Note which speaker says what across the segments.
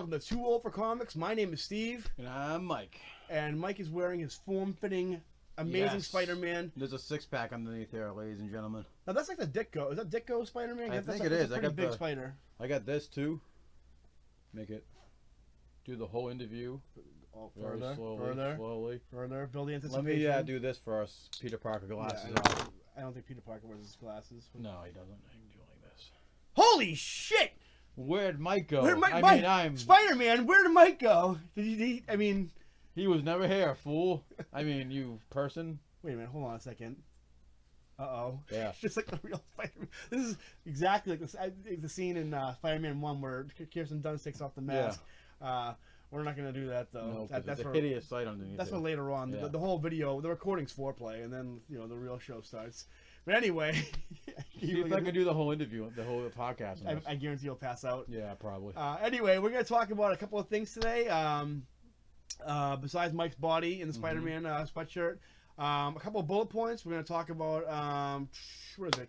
Speaker 1: welcome to Too Old for Comics. My name is Steve.
Speaker 2: And I'm Mike.
Speaker 1: And Mike is wearing his form-fitting, amazing Spider-Man.
Speaker 2: There's a six-pack underneath there, ladies and gentlemen.
Speaker 1: Now that's like the Ditko. Is that Ditko Spider-Man?
Speaker 2: I think it is.
Speaker 1: I got big spider.
Speaker 2: I got this too. Make it. Do the whole interview.
Speaker 1: Further,
Speaker 2: slowly.
Speaker 1: Build the anticipation.
Speaker 2: Let me do this for us. Peter Parker glasses off.
Speaker 1: I don't think Peter Parker wears his glasses.
Speaker 2: No, he doesn't. He can do like this.
Speaker 1: Holy shit!
Speaker 2: Where'd Mike go?
Speaker 1: Where'd I'm Spider-Man. Where did Mike go?
Speaker 2: He was never here, fool. You person.
Speaker 1: Wait a minute. Hold on a second. Uh-oh.
Speaker 2: Yeah.
Speaker 1: Just like the real Spider-Man. This is exactly like the scene in Spider-Man 1 where Kirsten Dunst takes off the mask. Yeah. We're not going to do that, though.
Speaker 2: No, that's a hideous sight underneath.
Speaker 1: That's for later on.
Speaker 2: Yeah.
Speaker 1: The whole video, the recording's foreplay, and then, the real show starts. But anyway.
Speaker 2: See if I can do the whole interview, the whole podcast.
Speaker 1: I guarantee you'll pass out.
Speaker 2: Yeah, probably.
Speaker 1: Anyway, we're going to talk about a couple of things today. Besides Mike's body in the Spider-Man sweatshirt. A couple of bullet points. We're going to talk about,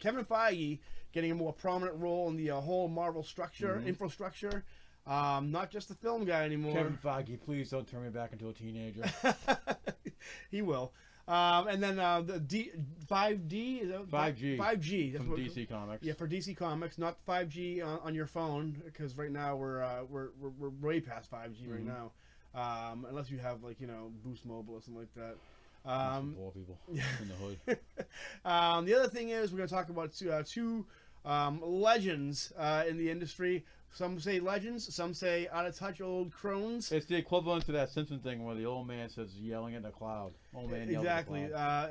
Speaker 1: Kevin Feige getting a more prominent role in the whole Marvel structure, infrastructure. Not just the film guy anymore.
Speaker 2: Kevin Feige, please don't turn me back into a teenager.
Speaker 1: He will. And then the 5D is that
Speaker 2: 5G.
Speaker 1: 5G.
Speaker 2: That's from DC Comics.
Speaker 1: Yeah, for DC Comics, not 5G on your phone, because right now we're way past 5G right now. Unless you have Boost Mobile or something like that.
Speaker 2: Poor people in the hood.
Speaker 1: The other thing is we're going to talk about two legends in the industry. Some say legends, some say out-of-touch old crones.
Speaker 2: It's the equivalent to that Simpson thing where the old man says yelling at the cloud. Old man
Speaker 1: exactly.
Speaker 2: At the cloud.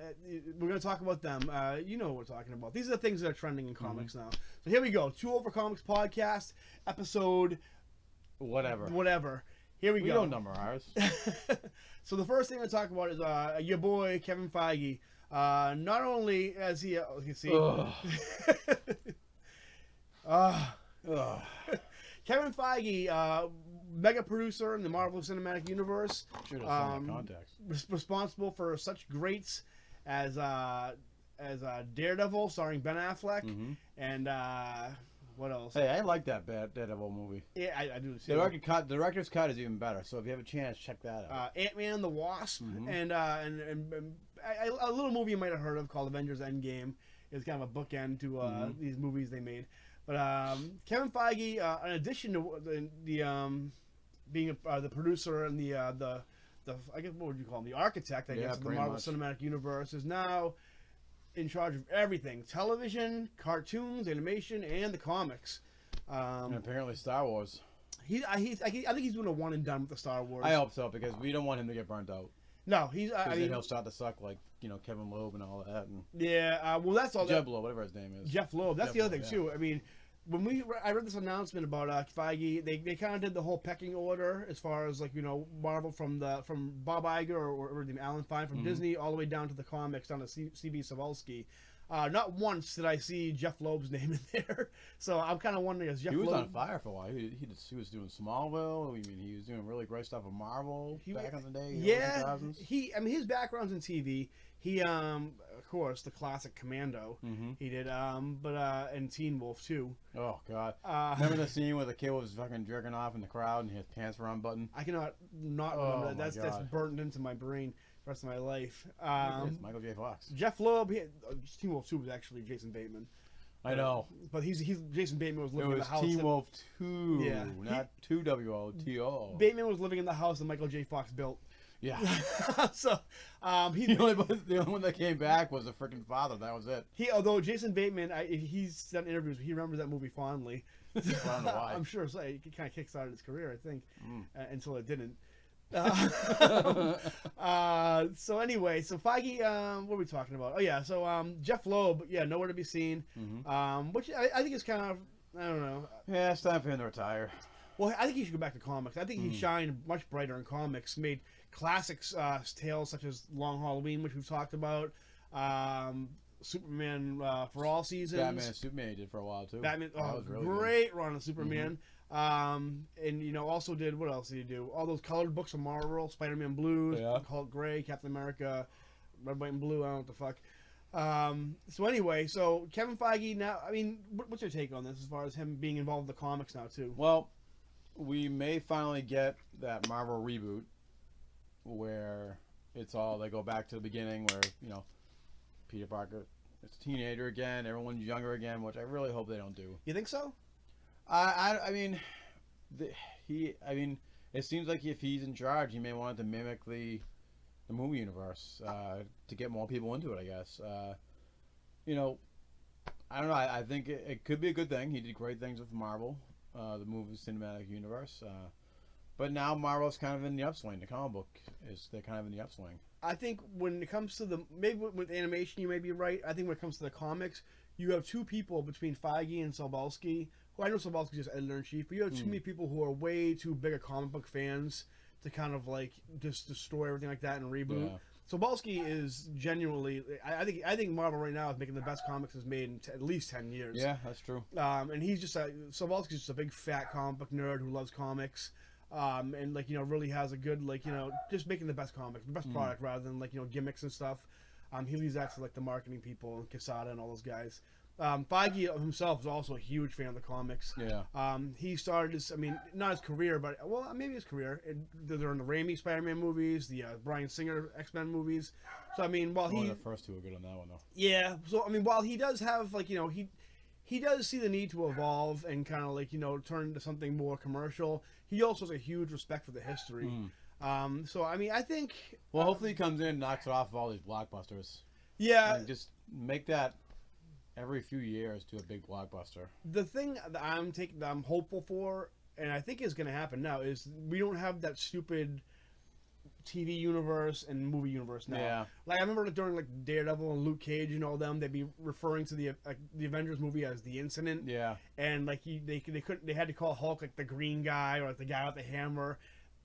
Speaker 1: We're going to talk about them. You know what we're talking about. These are the things that are trending in comics now. So here we go. Too Old for Comics podcast, episode... Whatever. Here we go.
Speaker 2: We don't number ours.
Speaker 1: So the first thing I talk about is your boy, Kevin Feige. Not only as he... you can see... Kevin Feige, mega producer in the Marvel Cinematic Universe, responsible for such greats as Daredevil, starring Ben Affleck, and what else?
Speaker 2: Hey, I like that Daredevil movie.
Speaker 1: Yeah, I do.
Speaker 2: The director's cut is even better. So if you have a chance, check that out.
Speaker 1: Ant-Man and the Wasp, and a little movie you might have heard of called Avengers Endgame. It's kind of a bookend to these movies they made. But Kevin Feige, in addition to being the producer and the I guess what would you call him, the architect, I guess, of the Marvel Cinematic Universe, is now in charge of everything: television, cartoons, animation, and the comics.
Speaker 2: And apparently Star Wars.
Speaker 1: I think he's doing a one and done with the Star Wars.
Speaker 2: I hope so, because we don't want him to get burnt out.
Speaker 1: No, then
Speaker 2: he'll start to suck like Kevin Loeb and all that. And
Speaker 1: well, that's all.
Speaker 2: Jeff Loeb, whatever his name is.
Speaker 1: Jeff Loeb. That's the other thing too. I mean, when I read this announcement about Feige, they kind of did the whole pecking order as far as Marvel from Bob Iger or Alan Fine from Disney all the way down to the comics down to C.B. Cebulski. Not once did I see Jeff Loeb's name in there, so I'm kind of wondering is Jeff Loeb...
Speaker 2: He was on fire for a while. He was doing Smallville. He was doing really great stuff with Marvel back in the day.
Speaker 1: Yeah, his background's in TV. He of course the classic Commando. He did and Teen Wolf too.
Speaker 2: Oh god. Remember the scene where the kid was fucking jerking off in the crowd and his pants were unbuttoned?
Speaker 1: I cannot not remember that. That's burned into my brain the rest of my life.
Speaker 2: Michael J. Fox.
Speaker 1: Jeff Loeb, Teen Wolf 2 was actually Jason Bateman.
Speaker 2: I know.
Speaker 1: But Jason Bateman was living in the house.
Speaker 2: It was Teen Wolf 2, not 2WOTO.
Speaker 1: Bateman was living in the house that Michael J. Fox built.
Speaker 2: Yeah.
Speaker 1: So,
Speaker 2: the only one that came back was the freaking father. That was it.
Speaker 1: Although Jason Bateman, he's done interviews, he remembers that movie fondly.
Speaker 2: I don't know why.
Speaker 1: I'm sure it kind of kickstarted his career, I think, until it didn't. So anyway, so Feige, what are we talking about? Oh yeah, so Jeff Loeb, nowhere to be seen. Which I think is kind of, I don't know.
Speaker 2: Yeah, it's time for him to retire.
Speaker 1: Well, I think he should go back to comics. I think he shined much brighter in comics. Made classics tales such as Long Halloween, which we've talked about. Superman for all seasons.
Speaker 2: Batman and Superman he did for a while too.
Speaker 1: Batman,
Speaker 2: really
Speaker 1: great run of Superman. And also did, what else did he do? All those colored books from Marvel, Spider-Man Blues, Hulk Gray, Captain America, Red, White, and Blue. I don't know what the fuck. So anyway, so Kevin Feige now. I mean, what's your take on this as far as him being involved in the comics now too?
Speaker 2: Well, we may finally get that Marvel reboot where it's all they go back to the beginning where Peter Parker is a teenager again, everyone's younger again, which I really hope they don't do.
Speaker 1: You think so?
Speaker 2: I mean, it seems like if he's in charge, he may want to mimic the movie universe to get more people into it. I guess. I don't know. I think it could be a good thing. He did great things with Marvel, the movie cinematic universe. But now Marvel's kind of in the upswing. The comic book they're kind of in the upswing.
Speaker 1: I think when it comes to maybe with animation, you may be right. I think when it comes to the comics, you have two people between Feige and Sobalski. Who I know Sobalski's just editor-in-chief, but you have too many people who are way too big of comic book fans to kind of like just destroy everything like that and reboot. Yeah. Sobalski is genuinely, I think Marvel right now is making the best comics it's made in at least 10 years.
Speaker 2: Yeah, that's true.
Speaker 1: And he's Sobalski's just a big fat comic book nerd who loves comics. And really has a good just making the best comics, the best product rather than gimmicks and stuff. He leaves that to the marketing people and Quesada and all those guys. Feige himself is also a huge fan of the comics.
Speaker 2: Yeah.
Speaker 1: He started not his career, but maybe his career. They're in the Raimi Spider-Man movies, the Bryan Singer X-Men movies. So while
Speaker 2: the first two are good on that one though.
Speaker 1: Yeah. So while he does have he does see the need to evolve and kind of turn into something more commercial. He also has a huge respect for the history. So I think.
Speaker 2: Well, hopefully he comes in and knocks it off of all these blockbusters.
Speaker 1: Yeah.
Speaker 2: And just make that every few years to a big blockbuster.
Speaker 1: The thing that I'm hopeful for, and I think is going to happen now, is we don't have that stupid TV universe and movie universe now.
Speaker 2: Yeah.
Speaker 1: I remember during Daredevil and Luke Cage and all them, they'd be referring to the Avengers movie as the Incident.
Speaker 2: Yeah.
Speaker 1: And they had to call Hulk the green guy or the guy with the hammer.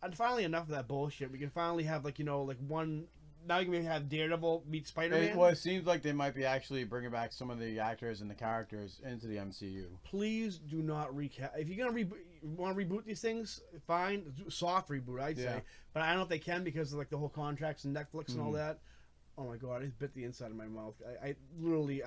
Speaker 1: And finally, enough of that bullshit. We can finally have one. Now you can maybe have Daredevil meet Spider-Man.
Speaker 2: Well, it seems like they might be actually bringing back some of the actors and the characters into the MCU.
Speaker 1: Please do not recast. If you're gonna want to reboot these things, fine, soft reboot, I'd say. But I don't know if they can because of the whole contracts and Netflix and all that. Oh my god, I just bit the inside of my mouth. I literally.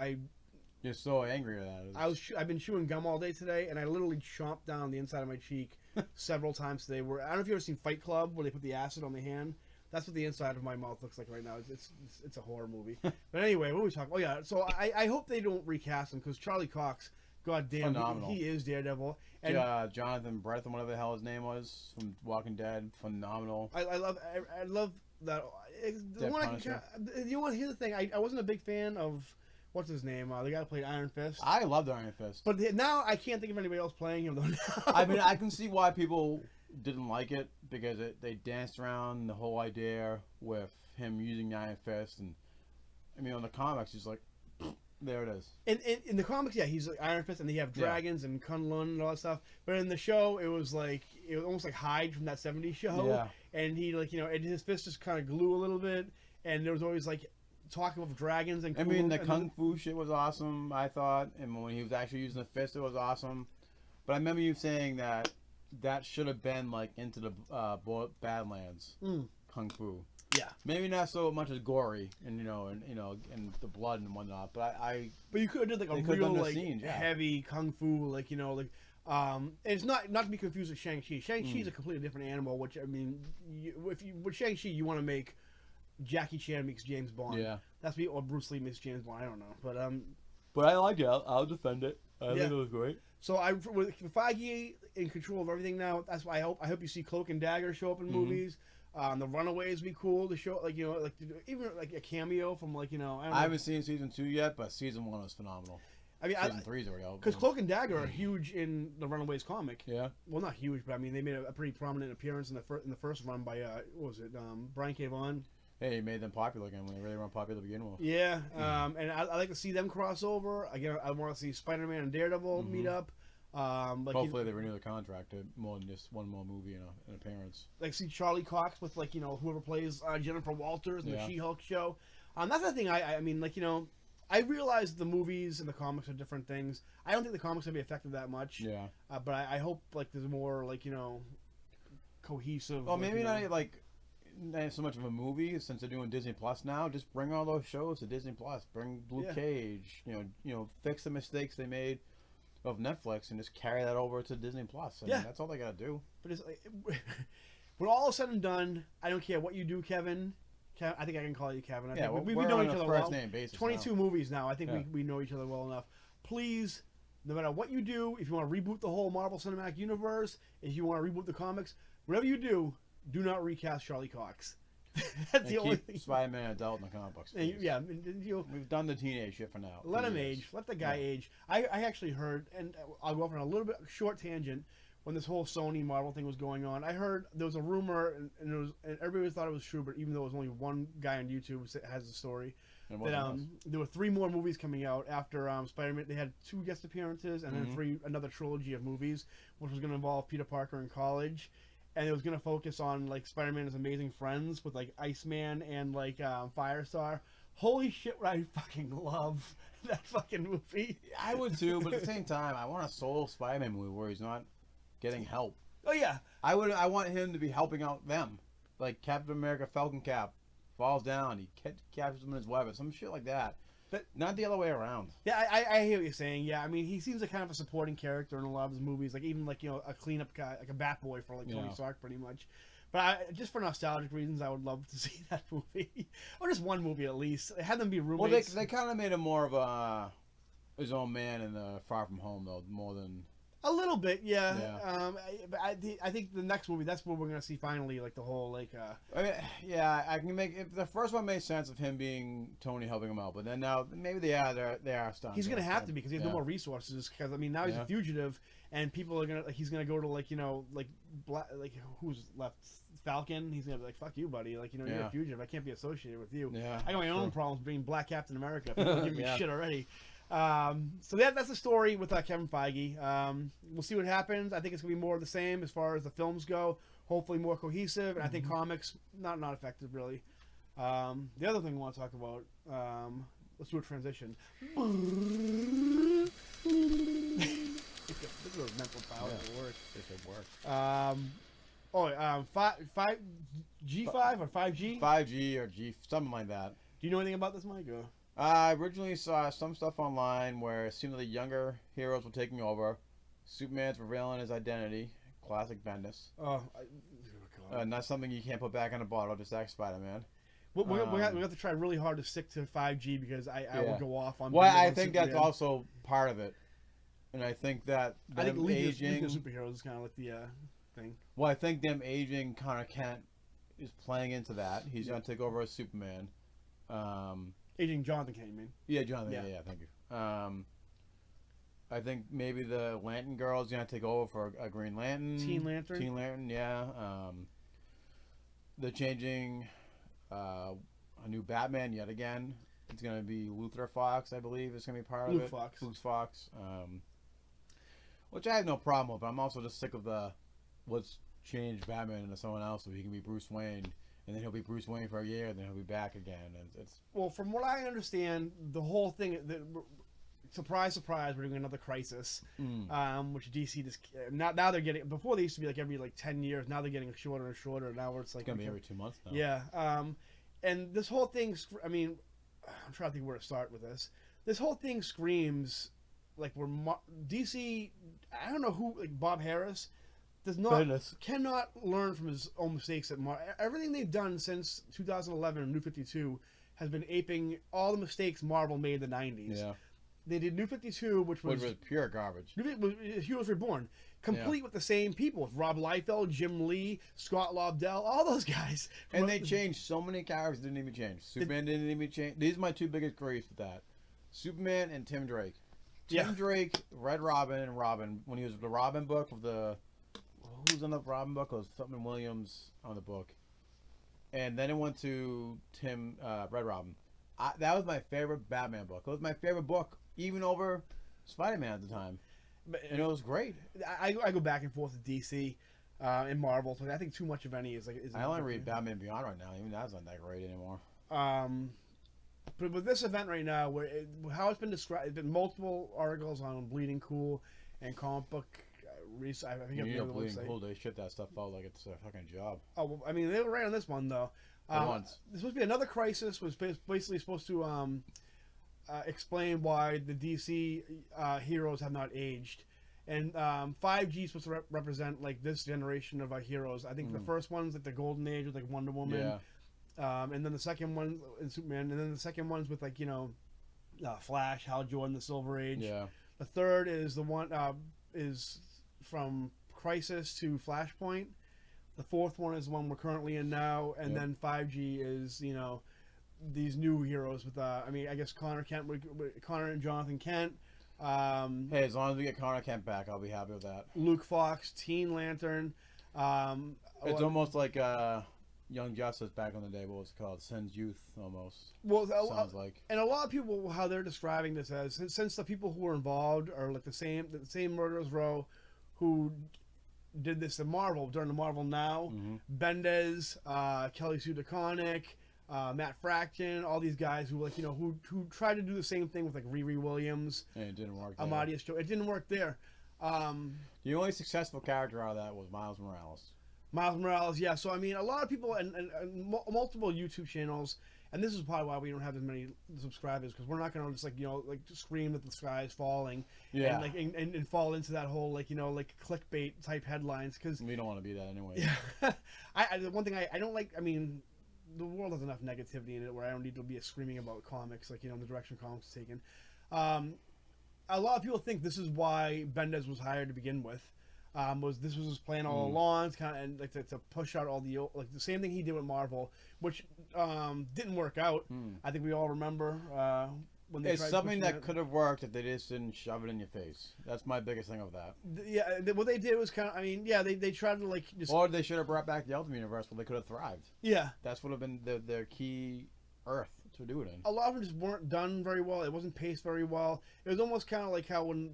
Speaker 2: You're so angry at that.
Speaker 1: I've been chewing gum all day today, and I literally chomped down the inside of my cheek several times today. I don't know if you've ever seen Fight Club, where they put the acid on the hand. That's what the inside of my mouth looks like right now. It's a horror movie. But anyway, what were we talking? Oh yeah, so I hope they don't recast him because Charlie Cox, goddamn, he is Daredevil. And
Speaker 2: Jonathan Breath, whatever the hell his name was from Walking Dead, phenomenal.
Speaker 1: I love that. You want to hear the thing? I wasn't a big fan of what's his name, the guy who played Iron Fist.
Speaker 2: I loved Iron Fist,
Speaker 1: but now I can't think of anybody else playing him though.
Speaker 2: I can see why people didn't like it because they danced around the whole idea with him using the Iron Fist, and on the comics he's like, there it is.
Speaker 1: In the comics, yeah, he's like Iron Fist, and they have dragons and Kunlun and all that stuff. But in the show, it was almost like Hyde from that '70s show, and he and his fist just kind of glue a little bit, and there was always talking of dragons and.
Speaker 2: The kung fu shit was awesome, I thought, and when he was actually using the fist, it was awesome. But I remember you saying that should have been into the Badlands kung fu.
Speaker 1: Yeah,
Speaker 2: maybe not so much as gory and and the blood and whatnot, but
Speaker 1: But you could have did a real heavy kung fu it's not to be confused with Shang-Chi. Shang-Chi is a completely different animal. Which with Shang-Chi you want to make Jackie Chan meets James Bond.
Speaker 2: Yeah,
Speaker 1: that's me, or Bruce Lee meets James Bond. I don't know,
Speaker 2: but I like it. I'll defend it. I think it was great.
Speaker 1: So with Feige in control of everything now, that's why I hope you see Cloak and Dagger show up in movies. The Runaways would be cool to show, even a cameo from
Speaker 2: I haven't seen season 2 yet, but season 1 was phenomenal. Season 3's already out.
Speaker 1: Because Cloak and Dagger are huge in the Runaways comic.
Speaker 2: Yeah.
Speaker 1: Well, not huge, but they made a pretty prominent appearance in the first run by what was it, Brian K. Vaughan.
Speaker 2: Hey, he made them popular again when they really weren't popular to begin with.
Speaker 1: Yeah, and I like to see them cross over. Again, I want to see Spider-Man and Daredevil meet up.
Speaker 2: Hopefully they renew the contract to more than just one more movie and an appearance.
Speaker 1: See Charlie Cox with whoever plays Jennifer Walters in the She-Hulk show. That's the thing. I realize the movies and the comics are different things. I don't think the comics will be affected that much.
Speaker 2: Yeah.
Speaker 1: But I hope there's more cohesive.
Speaker 2: Well, maybe not so much of a movie since they're doing Disney Plus now. Just bring all those shows to Disney Plus. Bring Luke Cage. Fix the mistakes they made of Netflix and just carry that over to Disney Plus. I mean, that's all they gotta do.
Speaker 1: But it's like, when all is said and done, I don't care what you do, Kevin. I think I can call you Kevin. I think we've known each other well. 22 movies now. I think we know each other well enough. Please, no matter what you do, if you want to reboot the whole Marvel Cinematic Universe, if you want to reboot the comics, whatever you do not recast Charlie Cox. That's the only thing.
Speaker 2: Spider-Man adult in the comic books. We've done the teenage shit for now.
Speaker 1: Let him age. Let the guy age. I actually heard, and I'll go off on a little bit short tangent. When this whole Sony Marvel thing was going on, I heard there was a rumor, and everybody thought it was true, but even though it was only one guy on YouTube that has the story, that there were 3 more movies coming out after Spider-Man. They had 2 guest appearances, and then another trilogy of movies, which was going to involve Peter Parker in college. And it was going to focus on, like, Spider-Man's amazing friends with, like, Iceman and, like, Firestar. Holy shit, would I fucking love that fucking movie.
Speaker 2: I would too, but at the same time, I want a solo Spider-Man movie where he's not getting help.
Speaker 1: Oh, yeah.
Speaker 2: I want him to be helping out them. Like Captain America Falcon Cap falls down, he captures him in his web, or some shit like that. But not the other way around.
Speaker 1: Yeah, I hear what you're saying. Yeah, I mean, he seems like kind of a supporting character in a lot of his movies. Like, even, like, a cleanup guy, like a bat boy for, like, Tony Stark, pretty much. But just for nostalgic reasons, I would love to see that movie. Or just one movie, at least. Have them be roommates.
Speaker 2: Well, they kind of made him more of his own man in Far From Home, though, more than...
Speaker 1: A little bit, yeah. But I think the next movie, that's where we're gonna see finally, like, the whole, like.
Speaker 2: I mean, I can make if the first one made sense of him being Tony helping him out, but then now maybe they are starting.
Speaker 1: He's gonna have to be because he has no more resources. Because I mean, now he's a fugitive, and people are he's gonna go to, like, who's left. Falcon, he's gonna be like, fuck you, buddy. Like, you're a fugitive. I can't be associated with you.
Speaker 2: Yeah,
Speaker 1: I got my own problems being Black Captain America. People give me shit already. So that's the story with Kevin Feige. We'll see what happens. I think it's gonna be more of the same as far as the films go. Hopefully more cohesive, and I think comics not effective really. The other thing I want to talk about. Let's do a transition. Look at those mental powers at work.
Speaker 2: If it works.
Speaker 1: G5 or 5G?
Speaker 2: 5G or G, something like that.
Speaker 1: Do you know anything about this, Mike? Or?
Speaker 2: I originally saw some stuff online where it seemed like the younger heroes were taking over. Superman's revealing his identity. Classic Bendis. Not something you can't put back in a bottle, just act Spider-Man.
Speaker 1: We have to try really hard to stick to 5G because I will go off on.
Speaker 2: Well, I think that's also part of it. And I think that them
Speaker 1: aging... League of Superheroes is kind of like the thing.
Speaker 2: Well, I think them aging kind of is playing into that. He's going to take over as Superman.
Speaker 1: Aging Jonathan Kent, you mean?
Speaker 2: Yeah, Jonathan. Yeah, thank you. I think maybe the Lantern Girl is going to take over for a Green Lantern.
Speaker 1: Teen Lantern,
Speaker 2: yeah. They're changing a new Batman yet again. It's going to be Luthor Fox, I believe, is going to be part of it. Luke Fox. Which I have no problem with, but I'm also just sick of let's change Batman into someone else so he can be Bruce Wayne. And then he'll be Bruce Wayne for a year, and then he'll be back again. And it's
Speaker 1: well, from what I understand, the whole thing. Surprise, surprise! We're doing another Crisis, which DC just now they're getting. Before they used to be like every 10 years. Now they're getting shorter and shorter. Now it's
Speaker 2: gonna be every 2 months now.
Speaker 1: Yeah, and this whole thing. I mean, I'm trying to think where to start with this. This whole thing screams like we're DC. I don't know who, like Bob Harris. Cannot learn from his own mistakes at everything they've done since 2011 and New 52 has been aping all the mistakes Marvel made in the 90s.
Speaker 2: Yeah.
Speaker 1: They did New 52, which was
Speaker 2: pure garbage.
Speaker 1: Heroes Reborn, complete with the same people, with Rob Liefeld, Jim Lee, Scott Lobdell, all those guys.
Speaker 2: And they changed so many characters didn't even change. Superman didn't even change. These are my 2 biggest griefs with that. Superman and Tim Drake. Tim Drake read Robin and Robin when he was with the Robin book of the... Who's on the Robin book? It was something Williams on the book. And then it went to Red Robin. That was my favorite Batman book. It was my favorite book, even over Spider-Man at the time. And it was great.
Speaker 1: I go back and forth with DC and Marvel. So I think too much of any is like...
Speaker 2: I only read Batman Beyond right now. Even that's not that great anymore.
Speaker 1: But with this event right now, how it's been described, there's been multiple articles on Bleeding Cool and Comic Book... I think
Speaker 2: Bleeding Cool, they ship that stuff out like it's a fucking job.
Speaker 1: Oh, well, I mean, they were right on this one though. There's supposed to be another Crisis. Was basically supposed to explain why the DC heroes have not aged. And 5G is supposed to represent like this generation of heroes. I think the first one's like the golden age with like Wonder Woman, and then the second one in Superman, and then the second one's with like Flash, Hal Jordan, the Silver Age.
Speaker 2: Yeah.
Speaker 1: The third is the one is from Crisis to Flashpoint. The fourth one is the one we're currently in now, and then 5G is these new heroes with I guess Connor and Jonathan Kent.
Speaker 2: Hey, as long as we get Connor Kent back, I'll be happy with that.
Speaker 1: Luke Fox, Teen Lantern.
Speaker 2: It's almost like Young Justice back in the day. What was it called? Sin's Youth, almost.
Speaker 1: Well,
Speaker 2: sounds like.
Speaker 1: And a lot of people, how they're describing this as, since the people who were involved are like the same murderers row, who did this in Marvel during the Marvel Now, Bendis, Kelly Sue DeConnick, Matt Fraction, all these guys who who tried to do the same thing with like Riri Williams.
Speaker 2: And it didn't work there.
Speaker 1: Amadeus Cho. It didn't work there.
Speaker 2: The only successful character out of that was Miles Morales.
Speaker 1: Miles Morales, yeah. So I mean, a lot of people and multiple YouTube channels, and this is probably why we don't have as many subscribers, because we're not going to just just scream that the sky is falling,
Speaker 2: yeah,
Speaker 1: and fall into that whole clickbait type headlines, because
Speaker 2: we don't want to be that anyway.
Speaker 1: Yeah. The one thing I don't like. I mean, the world has enough negativity in it where I don't need to be screaming about comics, the direction comics are taken. A lot of people think this is why Bendis was hired to begin with. This was his plan all along, to push out all the same thing he did with Marvel, which didn't work out. I think we all remember when they tried
Speaker 2: something that
Speaker 1: it.
Speaker 2: Could have worked if they just didn't shove it in your face. That's my biggest thing of that.
Speaker 1: Yeah, what they did was they tried to just.
Speaker 2: Or they should have brought back the Ultimate Universe where they could have thrived.
Speaker 1: Yeah,
Speaker 2: that's would have been their key Earth to do it in.
Speaker 1: A lot of them just weren't done very well. It wasn't paced very well. It was almost kind of like how when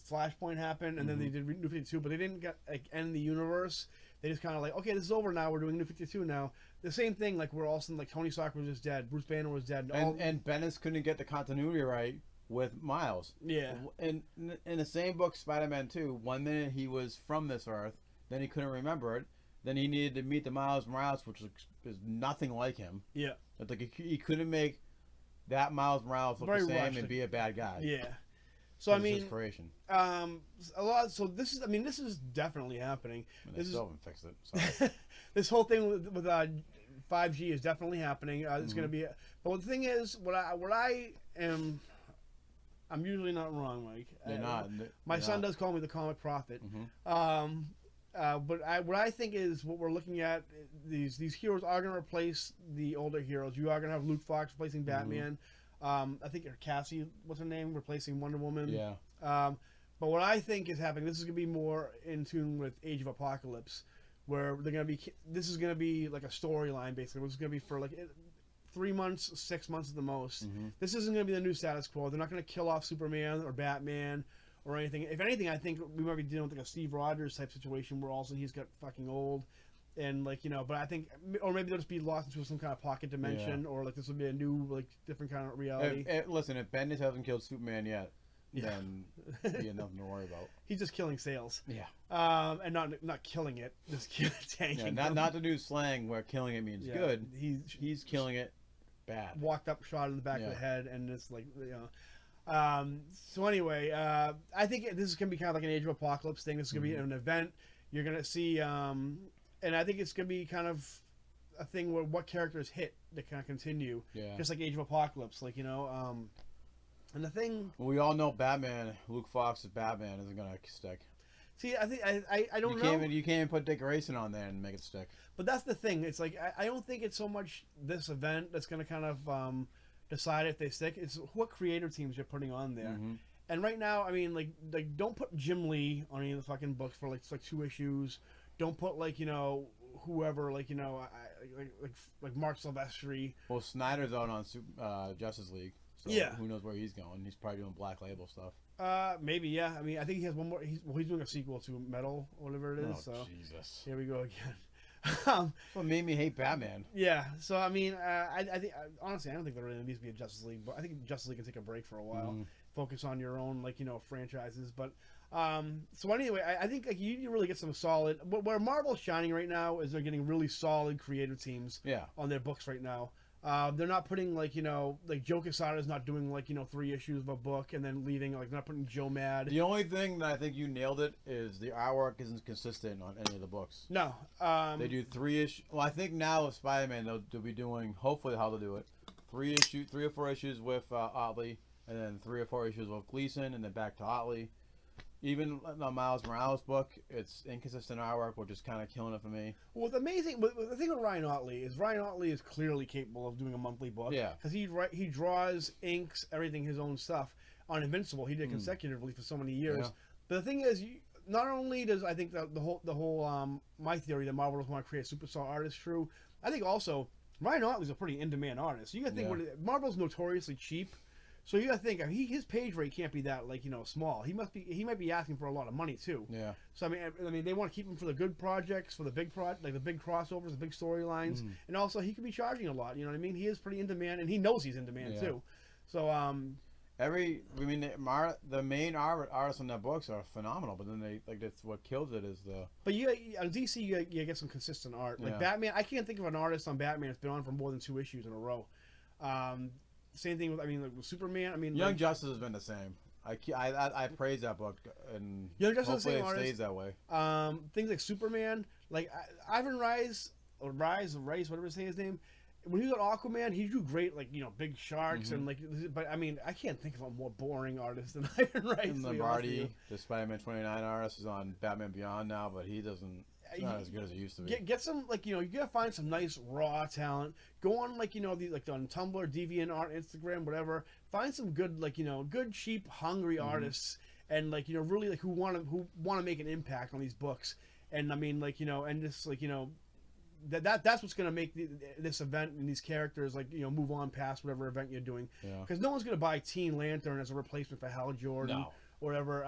Speaker 1: Flashpoint happened, and then they did New 52, but they didn't end the universe. They just kind of okay, this is over now. We're doing New 52 now. The same thing, we're all saying Tony Stark was just dead, Bruce Banner was dead,
Speaker 2: and Bendis couldn't get the continuity right with Miles.
Speaker 1: Yeah.
Speaker 2: In the same book, Spider-Man 2, 1 minute he was from this Earth, then he couldn't remember it. Then he needed to meet the Miles Morales, which is nothing like him.
Speaker 1: Yeah.
Speaker 2: He couldn't make that Miles Morales look the same and be a bad guy.
Speaker 1: Yeah. So I mean,
Speaker 2: his creation.
Speaker 1: A lot. So this is definitely happening.
Speaker 2: They still haven't fixed it. Sorry.
Speaker 1: This whole thing with 5G is definitely happening. It's going to be. But the thing is, I'm usually not wrong, Mike.
Speaker 2: They're not.
Speaker 1: My son does call me the comic prophet. But what I think is what we're looking at, these heroes are going to replace the older heroes. You are going to have Luke Fox replacing Batman. I think Cassie, what's her name, replacing Wonder Woman.
Speaker 2: Yeah.
Speaker 1: But what I think is happening, this is going to be more in tune with Age of Apocalypse, where this is going to be like a storyline, basically. This is going to be for 3 months, 6 months at the most. This isn't going to be the new status quo. They're not going to kill off Superman or Batman or anything. If anything, I think we might be dealing with a Steve Rogers type situation where also he's got fucking old. And but I think, or maybe they'll just be lost into some kind of pocket dimension, or this will be a new, different kind of reality.
Speaker 2: Listen, if Bendis hasn't killed Superman yet, then he had nothing to worry about.
Speaker 1: He's just killing sales.
Speaker 2: Yeah.
Speaker 1: And not killing it, just tanking.
Speaker 2: Yeah, not to do slang where killing it means good. He's killing it bad.
Speaker 1: Walked up, shot in the back of the head, and it's so anyway, I think this is gonna be kind of like an Age of Apocalypse thing. This is gonna be an event. You're gonna see. And I think it's going to be kind of a thing where what characters hit that kind of continue.
Speaker 2: Yeah.
Speaker 1: Just like Age of Apocalypse. And the thing...
Speaker 2: We all know Batman, Luke Fox's Batman isn't going to stick.
Speaker 1: See, I think... I don't know.
Speaker 2: You can't even put Dick Grayson on there and make it stick.
Speaker 1: But that's the thing. It's I don't think it's so much this event that's going to kind of decide if they stick. It's what creator teams you're putting on there. And right now, I mean, don't put Jim Lee on any of the fucking books for 2 issues. Don't put whoever like Mark Silvestri.
Speaker 2: Well, Snyder's out on Justice League, so who knows where he's going? He's probably doing Black Label stuff.
Speaker 1: Maybe I mean, I think he has one more. He's doing a sequel to Metal, or whatever it is.
Speaker 2: Oh,
Speaker 1: so
Speaker 2: Jesus!
Speaker 1: Here we go again.
Speaker 2: That's what made me hate Batman.
Speaker 1: Yeah. So I mean, I think honestly, I don't think there really needs to be a Justice League, but I think Justice League can take a break for a while, focus on your own franchises, but. So anyway, I think you really get some solid. Where Marvel's shining right now is they're getting really solid creative teams.
Speaker 2: Yeah.
Speaker 1: On their books right now. They're not putting like Joe Quesada's not doing 3 issues of a book and then leaving not putting Joe mad.
Speaker 2: The only thing that I think you nailed it is the artwork isn't consistent on any of the books.
Speaker 1: No,
Speaker 2: they do 3 issues. Well, I think now with Spider-Man they'll be doing, hopefully how they'll do it, 3 or 4 issues with Otley, and then 3 or 4 issues with Gleason, and then back to Otley. Even the Miles Morales book, it's inconsistent artwork, which is kind of killing it for me.
Speaker 1: Well, the thing with Ryan Otley is clearly capable of doing a monthly book.
Speaker 2: Yeah.
Speaker 1: Because he draws, inks, everything his own stuff. On Invincible, he did consecutively for so many years. Yeah. But the thing is, not only does I think the whole my theory that Marvel doesn't want to create a superstar artist true, I think also Ryan Otley's a pretty in-demand artist. You got to think Marvel's notoriously cheap. So you got to think his page rate can't be that small. He might be asking for a lot of money too.
Speaker 2: Yeah.
Speaker 1: So I mean they want to keep him for the good projects, for the big the big crossovers, the big storylines, and also he could be charging a lot. You know what I mean? He is pretty in demand, and he knows he's in demand too. So
Speaker 2: the main artists in their books are phenomenal, but then that's what kills it is the.
Speaker 1: But on DC you get some consistent art. Like Batman, I can't think of an artist on Batman that's been on for more than 2 issues in a row. Same thing with Superman.
Speaker 2: Young Justice has been the same. I praise that book, and
Speaker 1: Young Justice
Speaker 2: hopefully it stays that way.
Speaker 1: Things like Superman, like Ivan Reis, whatever his name. When he was on Aquaman, he drew great, big sharks and But I can't think of a more boring artist than Ivan Reis.
Speaker 2: And Lombardi, the Spider-Man 29 artist, is on Batman Beyond now, but he doesn't. It's not as good as it used to be.
Speaker 1: Get some you gotta find some nice raw talent. Go on on Tumblr, DeviantArt, Instagram, whatever. Find some good good cheap hungry artists and really who want to make an impact on these books. And and just that's what's gonna make this event and these characters move on past whatever event you're doing. Because no one's gonna buy Teen Lantern as a replacement for Hal Jordan or whatever.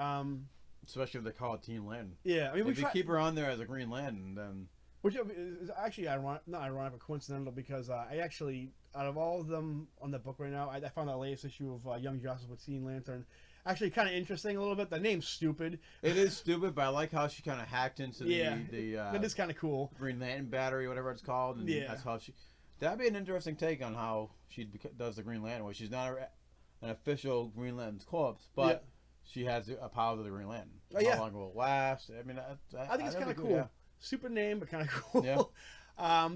Speaker 2: Especially if they call it Teen Lantern.
Speaker 1: Yeah,
Speaker 2: if you keep her on there as a Green Lantern, then...
Speaker 1: Which is actually not ironic, but coincidental, because I actually, out of all of them on the book right now, I found that latest issue of Young Justice with Teen Lantern actually kind of interesting a little bit. The name's stupid.
Speaker 2: It is stupid, but I like how she kind of hacked into the
Speaker 1: that is kind of cool.
Speaker 2: Green Lantern battery, whatever it's called, and that's how she... That'd be an interesting take on how she does the Green Lantern, where she's not an official Green Lantern's corpse, but... She has a power of the Green Lantern. How long will it last?
Speaker 1: I think it's kind of cool. Yeah. Stupid name, but kind of cool.
Speaker 2: Yeah.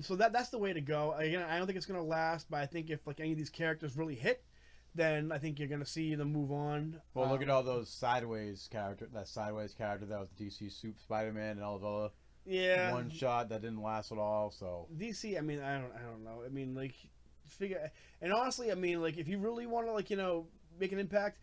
Speaker 1: So that's the way to go. Again, I don't think it's going to last, but I think if any of these characters really hit, then I think you're going to see them move on.
Speaker 2: Well, look at all those sideways character. That sideways character that was DC Soup Spider-Man and all those other one shot that didn't last at all. So
Speaker 1: DC, I don't know. Figure. And honestly, if you really want to make an impact.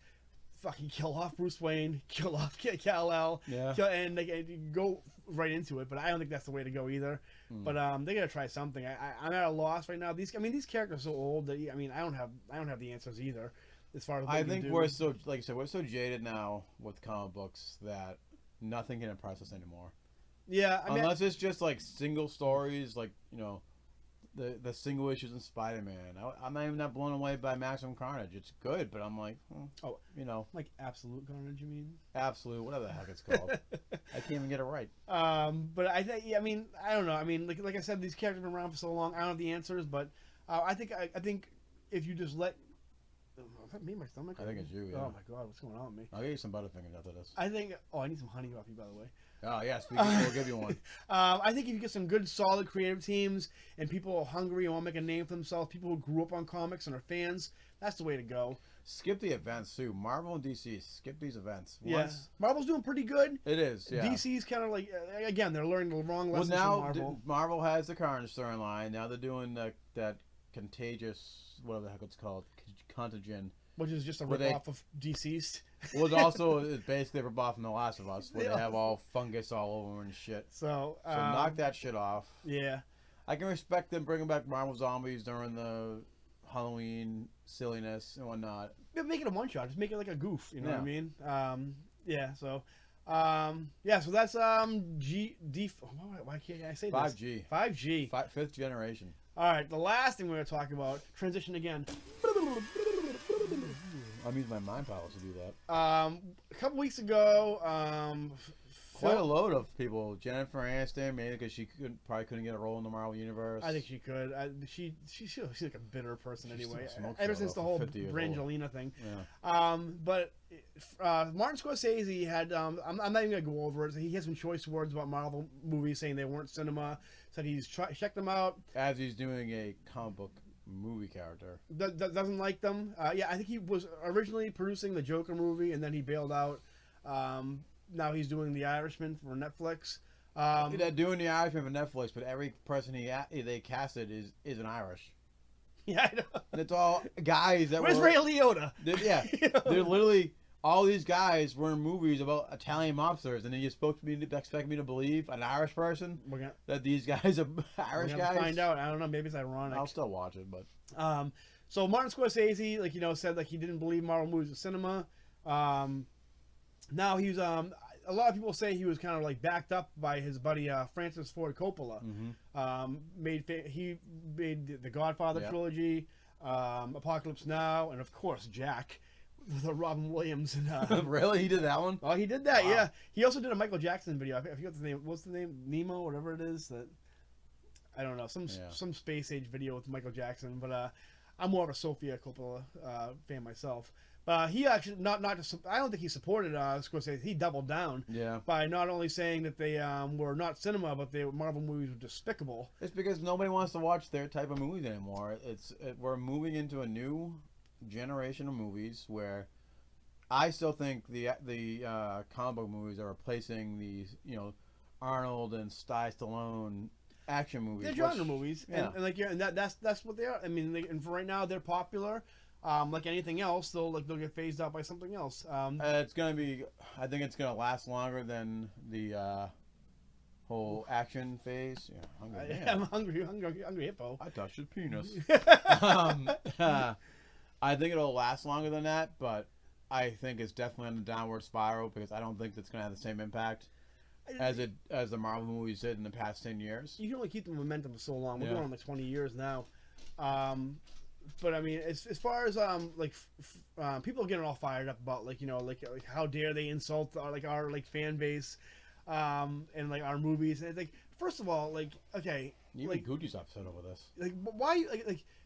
Speaker 1: Fucking kill off Bruce Wayne, kill off Kal-El, and go right into it. But I don't think that's the way to go either. But they gotta try something. I'm at a loss right now. These characters are so old that I don't have the answers either. As far as
Speaker 2: I think we're so we're so jaded now with comic books that nothing can impress us anymore.
Speaker 1: Yeah,
Speaker 2: unless it's just single stories, the single issues in Spider-Man. I'm not even that blown away by Maximum Carnage. It's good, but I'm like,
Speaker 1: Absolute Carnage, you mean?
Speaker 2: Absolute, whatever the heck it's called. I can't even get it right.
Speaker 1: But I think, I don't know. Like I said, these characters have been around for so long. I don't have the answers, but I think if you just let. Is that me, my stomach?
Speaker 2: I think it's you. Yeah.
Speaker 1: Oh my God, what's going on with me?
Speaker 2: I'll get you some Butterfingers after this.
Speaker 1: I think. Oh, I need some honey off you, by the way.
Speaker 2: Oh yeah, we'll give you one.
Speaker 1: I think if you get some good, solid creative teams and people are hungry and want to make a name for themselves, people who grew up on comics and are fans, that's the way to go.
Speaker 2: Skip the events too. Marvel and DC, skip these events.
Speaker 1: Marvel's doing pretty good.
Speaker 2: It is. Yeah.
Speaker 1: DC's kind of again, they're learning the wrong lessons from Marvel.
Speaker 2: Marvel has the Carnage storyline. Now they're doing that contagious, whatever the heck it's called, Contagion.
Speaker 1: Which is just a rip-off of Deceased.
Speaker 2: Well, it's also basically a rip-off from The Last of Us, where they have all fungus all over them and shit.
Speaker 1: So
Speaker 2: knock that shit off.
Speaker 1: Yeah.
Speaker 2: I can respect them bringing back Marvel Zombies during the Halloween silliness and whatnot.
Speaker 1: Make it a one-shot. Just make it like a goof. You know what I mean? So that's why can't I say
Speaker 2: 5G.
Speaker 1: 5G.
Speaker 2: 5th generation.
Speaker 1: All right, the last thing we're going to talk about, transition again.
Speaker 2: I'm using my mind powers to do that.
Speaker 1: A couple weeks ago,
Speaker 2: quite a load of people. Jennifer Aniston, maybe because she probably couldn't get a role in the Marvel universe.
Speaker 1: I think she could. She's like a bitter person anyway.
Speaker 2: Smoke
Speaker 1: Ever
Speaker 2: show,
Speaker 1: since the
Speaker 2: though,
Speaker 1: whole
Speaker 2: for 50 years old.
Speaker 1: Brangelina thing.
Speaker 2: Yeah.
Speaker 1: But Martin Scorsese had. I'm not even gonna go over it. He had some choice words about Marvel movies, saying they weren't cinema. Said he's checked them out.
Speaker 2: As he's doing a comic book movie character.
Speaker 1: Doesn't like them. Yeah, I think he was originally producing the Joker movie, and then he bailed out. Now he's doing The Irishman for Netflix.
Speaker 2: They're doing The Irishman for Netflix, but every person they casted is an Irish.
Speaker 1: Yeah, I know.
Speaker 2: And it's all guys that
Speaker 1: Where's Ray Liotta?
Speaker 2: Yeah,
Speaker 1: You know?
Speaker 2: they're literally all these guys were in movies about Italian mobsters, and then you're supposed to expect me to believe an Irish person that these guys are Irish guys.
Speaker 1: Find out. I don't know. Maybe it's ironic.
Speaker 2: I'll still watch it, but
Speaker 1: so Martin Scorsese, said he didn't believe Marvel movies were cinema. Now he's a lot of people say he was kind of backed up by his buddy Francis Ford Coppola. He made the Godfather trilogy, Apocalypse Now, and of course Jack with Robin Williams. And,
Speaker 2: really, he did that one?
Speaker 1: Oh, he did that. Wow. Yeah, he also did a Michael Jackson video. I forget the name. What's the name? Nemo, whatever it is. That I don't know. Some space age video with Michael Jackson. But I'm more of a Sofia Coppola fan myself. He actually not just. I don't think he supported Scorsese. He doubled down.
Speaker 2: Yeah.
Speaker 1: By not only saying that they were not cinema, but Marvel movies were despicable.
Speaker 2: It's because nobody wants to watch their type of movies anymore. We're moving into a new generation of movies where I still think the comic book movies are replacing these Arnold and Stallone action movies.
Speaker 1: They're genre movies,
Speaker 2: yeah.
Speaker 1: and that's what they are. I mean, and for right now they're popular. Like anything else, they'll get phased out by something else.
Speaker 2: It's gonna be. I think it's gonna last longer than the whole action phase. Yeah,
Speaker 1: I'm hungry hippo.
Speaker 2: I touched his penis. I think it'll last longer than that, but I think it's definitely on the downward spiral because I don't think it's gonna have the same impact as the Marvel movies did in the past 10 years.
Speaker 1: You can only keep the momentum for so long. We're going on 20 years now. But I mean, as far as people are getting all fired up about how dare they insult our fan base, and our movies. And it's first of all, okay,
Speaker 2: even Gucci's upset over this.
Speaker 1: Why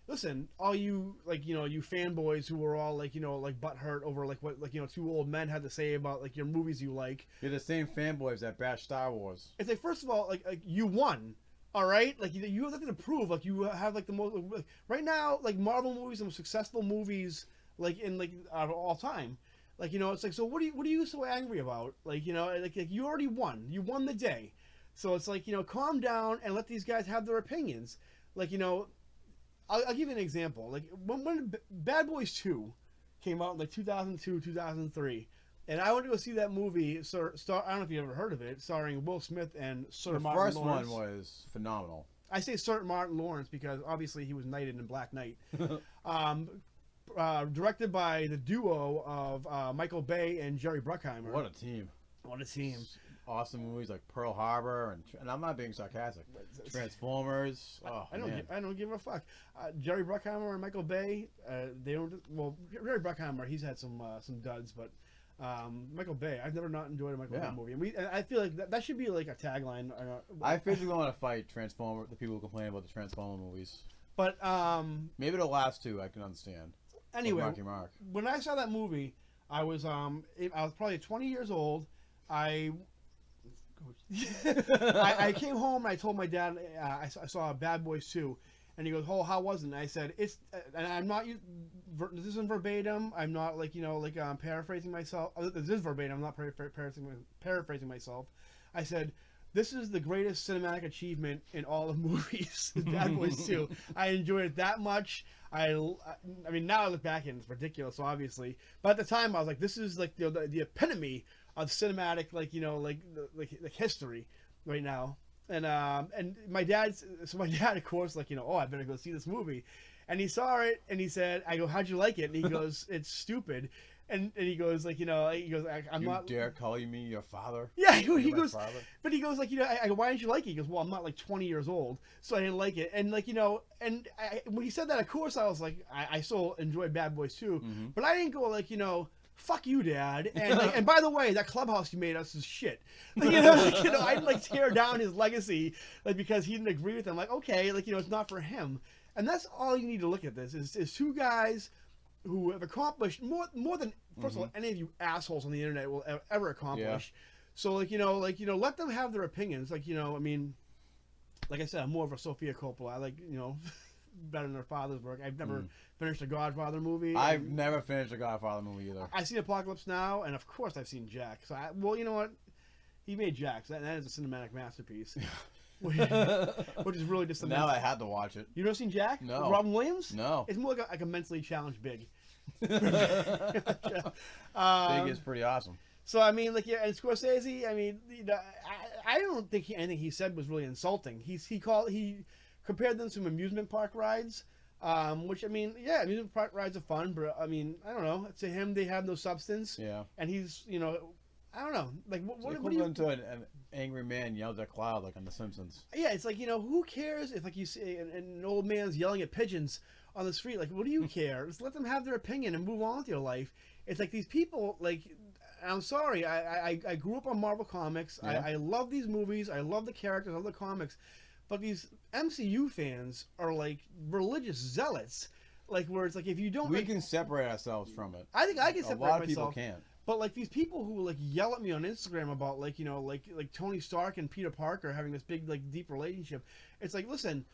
Speaker 1: listen, all you you fanboys who were all butthurt over what two old men had to say about your movies you like.
Speaker 2: You're the same fanboys that bash Star Wars.
Speaker 1: It's first of all, you won. All right, you have nothing to prove. You have the most right now. Marvel movies, the most successful movies of all time. It's so what are you so angry about? You already won. You won the day. So it's calm down and let these guys have their opinions. I'll give you an example. When Bad Boys 2 came out in 2002, 2003. And I went to go see that movie. I don't know if you ever heard of it, starring Will Smith and Sir Martin Lawrence.
Speaker 2: The first one was phenomenal.
Speaker 1: I say Sir Martin Lawrence because obviously he was knighted in Black Knight. Directed by the duo of Michael Bay and Jerry Bruckheimer.
Speaker 2: What a team!
Speaker 1: What a team!
Speaker 2: Awesome movies like Pearl Harbor and I'm not being sarcastic. Transformers.
Speaker 1: I don't give a fuck. Jerry Bruckheimer and Michael Bay. They don't. Well, Jerry Bruckheimer, he's had some duds, but. Michael Bay. I've never not enjoyed a Michael Bay movie, and I feel that should be a tagline.
Speaker 2: I physically want to fight the people who complain about the Transformer movies.
Speaker 1: But
Speaker 2: maybe the last two I can understand.
Speaker 1: Anyway, when I saw that movie, I was probably 20 years old. I came home and I told my dad I saw Bad Boys 2. And he goes, "Oh, how was it?" And I said, "It's," and I'm not. This isn't verbatim. I'm not paraphrasing myself. This is verbatim. I'm not paraphrasing myself. I said, "This is the greatest cinematic achievement in all of movies." Bad Boys 2. I enjoyed it that much. I mean, now I look back and it's ridiculous, obviously. But at the time, I was like, "This is the epitome of cinematic, history right now." And my dad, of course, I better go see this movie. And he saw it, and he said, I go, "How'd you like it?" And he goes, "It's stupid." And he goes, I'm not...
Speaker 2: You dare call me your father?
Speaker 1: Yeah, he goes, but he goes, I go, "Why didn't you like it?" He goes, "Well, I'm not 20 years old, so I didn't like it." And when he said that, of course, I was I still enjoyed Bad Boys 2, but I didn't go fuck you, Dad. And and by the way, that clubhouse you made us is shit. I'd like tear down his legacy, like because he didn't agree with him. Like, okay, like it's not for him. And that's all you need to look at this is two guys who have accomplished more than first of all any of you assholes on the internet will ever accomplish. Yeah. So let them have their opinions. Like I mean, like I said, I'm more of a Sofia Coppola. I like better than her father's work. I've never finished a Godfather movie.
Speaker 2: I've never finished a Godfather movie either.
Speaker 1: I've seen Apocalypse Now, and of course I've seen Jack. So well, you know what? He made Jack. So that is a cinematic masterpiece. which is really just
Speaker 2: now I had to watch it.
Speaker 1: You never seen Jack?
Speaker 2: No.
Speaker 1: With Robin Williams?
Speaker 2: No.
Speaker 1: It's more like a mentally challenged Big.
Speaker 2: Big is pretty awesome.
Speaker 1: So I mean, and Scorsese. I mean, I don't think anything he said was really insulting. He compared them to amusement park rides, which I mean, yeah, amusement park rides are fun, but I mean, I don't know. To him, they have no substance.
Speaker 2: Yeah. And
Speaker 1: he's, I don't know. Like, what
Speaker 2: do you? To an angry man yells at cloud like on The Simpsons.
Speaker 1: Yeah, it's like who cares if you see an old man's yelling at pigeons on the street? Like, what do you care? Just let them have their opinion and move on with your life. It's like these people like. I'm sorry. I grew up on Marvel Comics. Yeah. I love these movies. I love the characters. I love the comics. But these MCU fans are like religious zealots. Like where it's like if you don't,
Speaker 2: we can separate ourselves from it.
Speaker 1: I think I can separate myself.
Speaker 2: A lot of people can't.
Speaker 1: But like these people who like yell at me on Instagram about like Tony Stark and Peter Parker having this big like deep relationship. It's like, listen,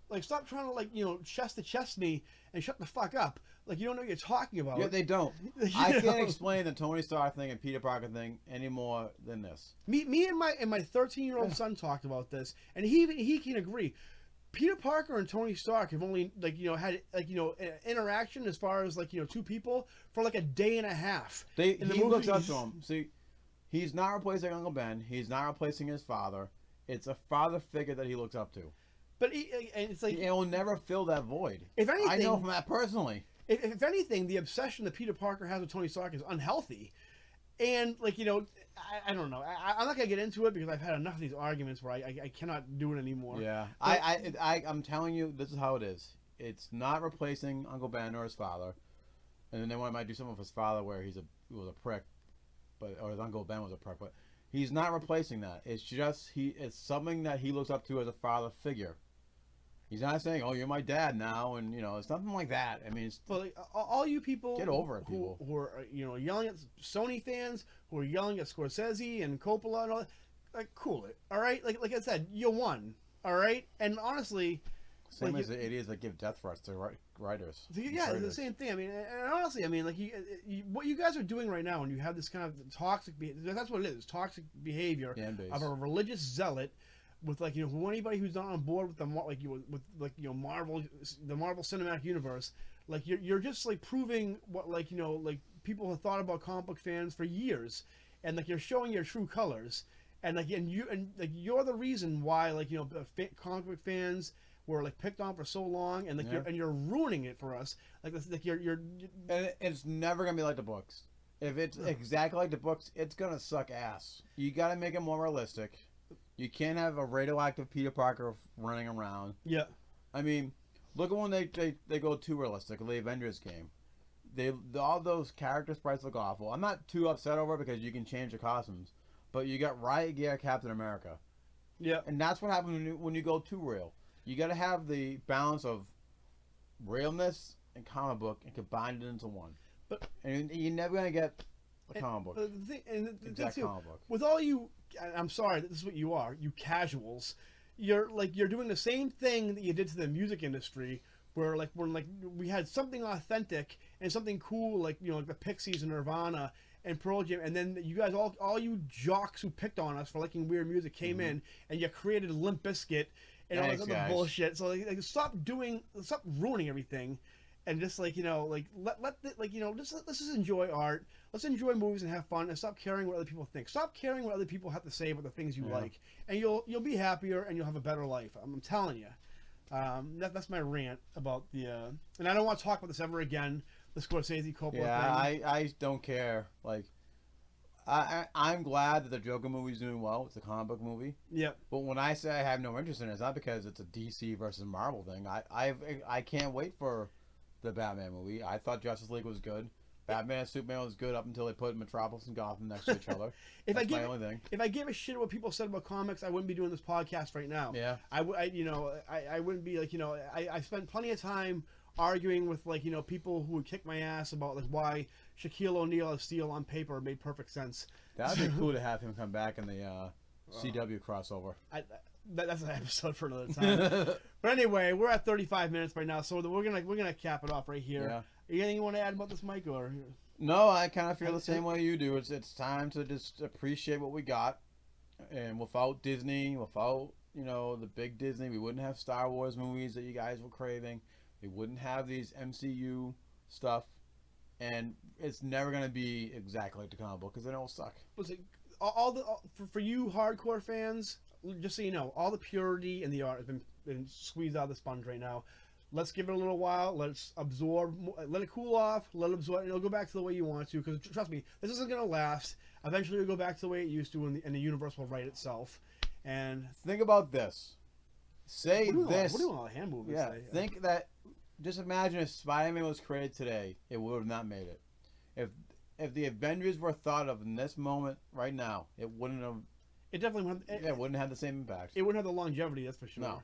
Speaker 1: like stop trying to chest to chest me and shut the fuck up. Like you don't know what you're talking about.
Speaker 2: Yeah, they don't. I can't explain the Tony Stark thing and Peter Parker thing any more than this.
Speaker 1: Me and my 13-year-old son talked about this, and he can agree. Peter Parker and Tony Stark have only had interaction as far as two people for like a day and a half.
Speaker 2: He looks up to him. See, he's not replacing Uncle Ben. He's not replacing his father. It's a father figure that he looks up to.
Speaker 1: But and it's like
Speaker 2: it will never fill that void.
Speaker 1: If anything,
Speaker 2: I know from that personally.
Speaker 1: If anything, the obsession that Peter Parker has with Tony Stark is unhealthy. And, I don't know. I'm not going to get into it because I've had enough of these arguments where I cannot do it anymore.
Speaker 2: Yeah. But I'm telling you, this is how it is. It's not replacing Uncle Ben or his father. And then they might do something with his father where he was a prick, or his Uncle Ben was a prick. But he's not replacing that. It's just, it's something that he looks up to as a father figure. He's not saying, "Oh, you're my dad now," and it's nothing like that. I mean, it's,
Speaker 1: all you people
Speaker 2: get over it, people
Speaker 1: who are yelling at Sony fans, who are yelling at Scorsese and Coppola and all that, like cool it, all right? Like I said, you won, all right? And honestly,
Speaker 2: same as the idiots that give death threats to writers.
Speaker 1: Yeah, it's the same thing. I mean, and honestly, I mean, like what you guys are doing right now, when you have this kind of toxic behavior, that's what it is, toxic behavior of a religious zealot. With who anybody who's not on board with the Marvel, the Marvel Cinematic Universe, you're just proving what people have thought about comic book fans for years, and you're showing your true colors, and you're the reason why comic book fans were picked on for so long, and you're ruining it for us. You're
Speaker 2: and it's never gonna be like the books. If it's exactly like the books, it's gonna suck ass. You gotta make it more realistic. You can't have a radioactive Peter Parker running around.
Speaker 1: Yeah.
Speaker 2: I mean, look at when they go too realistic. The Avengers game. All those character sprites look awful. I'm not too upset over it because you can change the costumes. But you got Riot Gear Captain America.
Speaker 1: Yeah.
Speaker 2: And that's what happens when you go too real. You got to have the balance of realness and comic book and combine it into one. And you're never going to get a comic book.
Speaker 1: Exact comic book. With all you... I'm sorry, this is what you are. You casuals. You're doing the same thing that you did to the music industry, where we had something authentic and something cool, like the Pixies and Nirvana and Pearl Jam, and then you guys all you jocks who picked on us for liking weird music came in and you created Limp Bizkit and all this other bullshit. So stop ruining everything. And just let's just enjoy art. Let's enjoy movies and have fun, and stop caring what other people think. Stop caring what other people have to say about the things you like, and you'll be happier and you'll have a better life. I'm telling you. That's my rant about the. And I don't want to talk about this ever again. The Scorsese Coppola thing.
Speaker 2: Yeah, I don't care. I'm glad that the Joker movie's doing well. It's a comic book movie.
Speaker 1: Yeah.
Speaker 2: But when I say I have no interest in it, it's not because it's a DC versus Marvel thing. I can't wait for the Batman movie. I thought Justice League was good. Batman and Superman was good up until they put Metropolis and Gotham next to each other. That's my only thing.
Speaker 1: If I gave a shit what people said about comics, I wouldn't be doing this podcast right now.
Speaker 2: Yeah.
Speaker 1: I wouldn't be like, I spent plenty of time arguing with like, people who would kick my ass about like why Shaquille O'Neal as Steel on paper made perfect sense.
Speaker 2: That would be cool to have him come back in the CW crossover.
Speaker 1: That's an episode for another time. But anyway, we're at 35 minutes right now, so we're gonna cap it off right here.
Speaker 2: Yeah.
Speaker 1: Anything you want to add about this, Mike? Or
Speaker 2: no, I kind of feel the same way you do. It's time to just appreciate what we got, and without Disney, without the big Disney, we wouldn't have Star Wars movies that you guys were craving. We wouldn't have these MCU stuff, and it's never gonna be exactly like the comic book because then it will suck.
Speaker 1: Listen, for you hardcore fans, just so you know, all the purity and the art has been squeezed out of the sponge right now. Let's give it a little while. Let's absorb. Let it cool off. Let it absorb. And it'll go back to the way you want to. Because trust me, this isn't going to last. Eventually, it'll go back to the way it used to, and the universe will right itself. And
Speaker 2: think about this. Say this.
Speaker 1: What do you want all the hand movements?
Speaker 2: Yeah. Think that. Just imagine if Spider-Man was created today, it would have not made it. If the Avengers were thought of in this moment right now, it wouldn't have.
Speaker 1: It definitely wouldn't.
Speaker 2: It wouldn't have the same impact.
Speaker 1: It wouldn't have the longevity. That's for sure.
Speaker 2: No.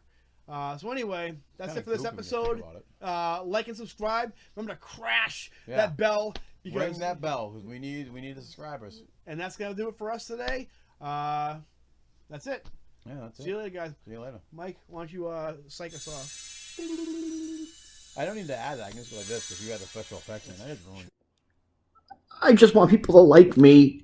Speaker 1: So anyway, that's it for this episode. Like and subscribe. Remember to crash that bell.
Speaker 2: Ring that bell because we need the subscribers.
Speaker 1: And that's gonna do it for us today. That's it.
Speaker 2: Yeah, that's it.
Speaker 1: See you later, guys.
Speaker 2: See you later.
Speaker 1: Mike, why don't you psych us off?
Speaker 2: I don't need to add that. I can just go like this because you had the special effects in. I just ruined it.
Speaker 3: I just want people to like me.